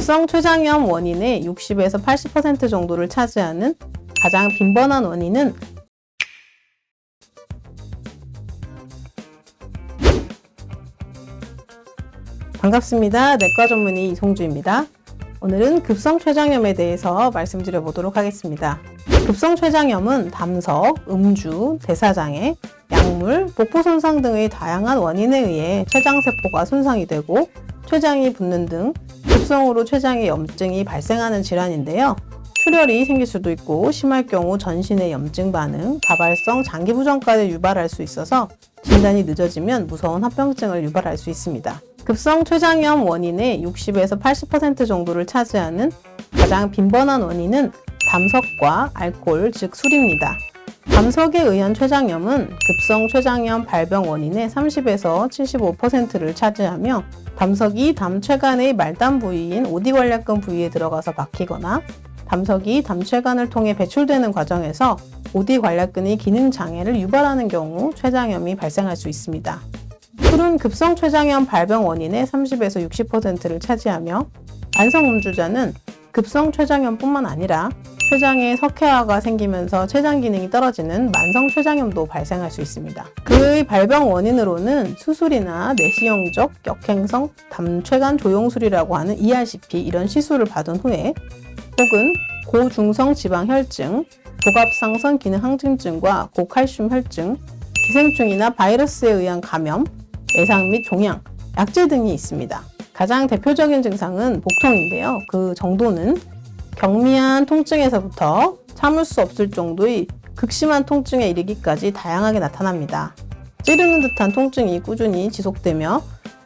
급성 췌장염 원인의 60에서 80% 정도를 차지하는 가장 빈번한 원인은 반갑습니다. 내과 전문의 이송주입니다. 오늘은 급성 췌장염에 대해서 말씀드려 보도록 하겠습니다. 급성 췌장염은 담석, 음주, 대사장애, 약물, 복부 손상 등의 다양한 원인에 의해 췌장세포가 손상이 되고 췌장이 붓는 등 급성으로 췌장에 염증이 발생하는 질환인데요. 출혈이 생길 수도 있고 심할 경우 전신의 염증 반응, 다발성 장기 부전까지 유발할 수 있어서 진단이 늦어지면 무서운 합병증을 유발할 수 있습니다. 급성 췌장염 원인의 60에서 80% 정도를 차지하는 가장 빈번한 원인은 담석과 알코올, 즉 술입니다. 담석에 의한 췌장염은 급성 췌장염 발병 원인의 30에서 75%를 차지하며 담석이 담췌관의 말단 부위인 오디관략근 부위에 들어가서 박히거나 담석이 담췌관을 통해 배출되는 과정에서 오디관략근의 기능 장애를 유발하는 경우 췌장염이 발생할 수 있습니다. 술은 급성 췌장염 발병 원인의 30에서 60%를 차지하며 만성 음주자는 급성 췌장염뿐만 아니라 췌장에 석회화가 생기면서 췌장 기능이 떨어지는 만성 췌장염도 발생할 수 있습니다. 그의 발병 원인으로는 수술이나 내시경적 역행성 담췌관 조영술이라고 하는 ERCP 이런 시술을 받은 후에 혹은 고중성 지방혈증, 복압상선 기능 항진증과 고칼슘 혈증, 기생충이나 바이러스에 의한 감염, 외상 및 종양, 약재 등이 있습니다. 가장 대표적인 증상은 복통인데요. 그 정도는 경미한 통증에서부터 참을 수 없을 정도의 극심한 통증에 이르기까지 다양하게 나타납니다. 찌르는 듯한 통증이 꾸준히 지속되며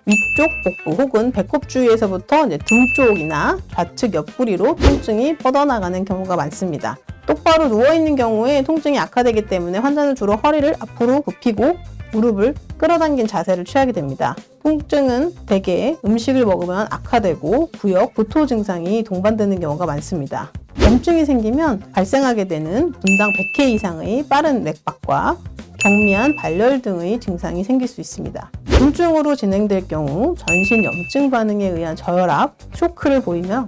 위쪽 복부 혹은 배꼽 주위에서부터 등 쪽이나 좌측 옆구리로 통증이 뻗어나가는 경우가 많습니다. 똑바로 누워있는 경우에 통증이 악화되기 때문에 환자는 주로 허리를 앞으로 굽히고 무릎을 끌어당긴 자세를 취하게 됩니다. 통증은 대개 음식을 먹으면 악화되고 부역, 구토 증상이 동반되는 경우가 많습니다. 염증이 생기면 발생하게 되는 분당 100회 이상의 빠른 맥박과 경미한 발열 등의 증상이 생길 수 있습니다. 우울증으로 진행될 경우 전신 염증 반응에 의한 저혈압, 쇼크를 보이며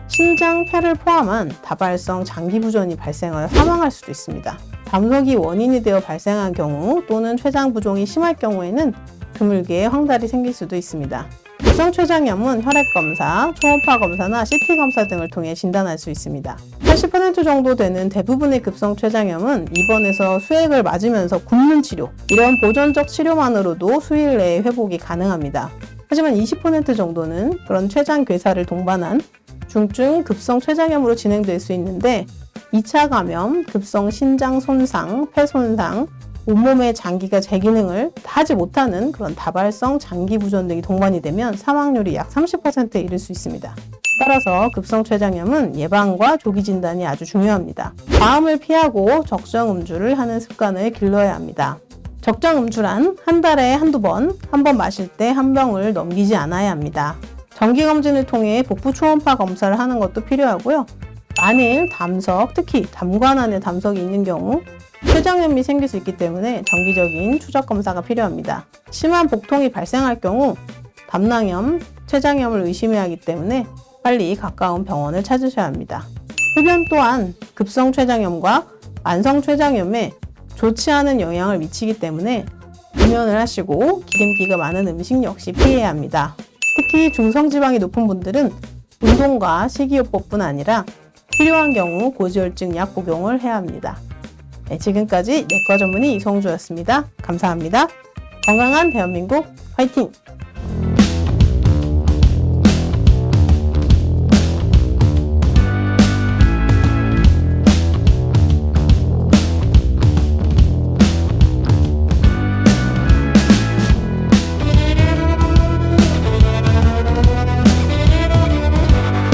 신장, 폐를 포함한 다발성 장기 부전이 발생하여 사망할 수도 있습니다. 담석이 원인이 되어 발생한 경우 또는 췌장 부종이 심할 경우에는 드물게 황달이 생길 수도 있습니다. 급성 췌장염은 혈액검사, 초음파 검사나 CT 검사 등을 통해 진단할 수 있습니다. 80% 정도 되는 대부분의 급성 췌장염은 입원해서 수액을 맞으면서 굽는 치료, 이런 보존적 치료만으로도 수일 내에 회복이 가능합니다. 하지만 20% 정도는 그런 췌장 괴사를 동반한 중증 급성 췌장염으로 진행될 수 있는데 2차 감염, 급성 신장 손상, 폐 손상, 온몸의 장기가 제 기능을 하지 못하는 그런 다발성 장기 부전 등이 동반이 되면 사망률이 약 30%에 이를 수 있습니다. 따라서 급성 췌장염은 예방과 조기 진단이 아주 중요합니다. 과음을 피하고 적정 음주를 하는 습관을 길러야 합니다. 적정 음주란 한 달에 한두 번, 한 번 마실 때 한 병을 넘기지 않아야 합니다. 정기검진을 통해 복부 초음파 검사를 하는 것도 필요하고요. 만일 담석, 특히 담관 안에 담석이 있는 경우 췌장염이 생길 수 있기 때문에 정기적인 추적 검사가 필요합니다. 심한 복통이 발생할 경우 담낭염, 췌장염을 의심해야 하기 때문에 빨리 가까운 병원을 찾으셔야 합니다. 흡연 또한 급성 췌장염과 만성 췌장염에 좋지 않은 영향을 미치기 때문에 금연을 하시고 기름기가 많은 음식 역시 피해야 합니다. 특히 중성지방이 높은 분들은 운동과 식이요법뿐 아니라 필요한 경우 고지혈증 약 복용을 해야 합니다. 네, 지금까지 내과 전문의 이송주였습니다. 감사합니다. 건강한 대한민국 화이팅!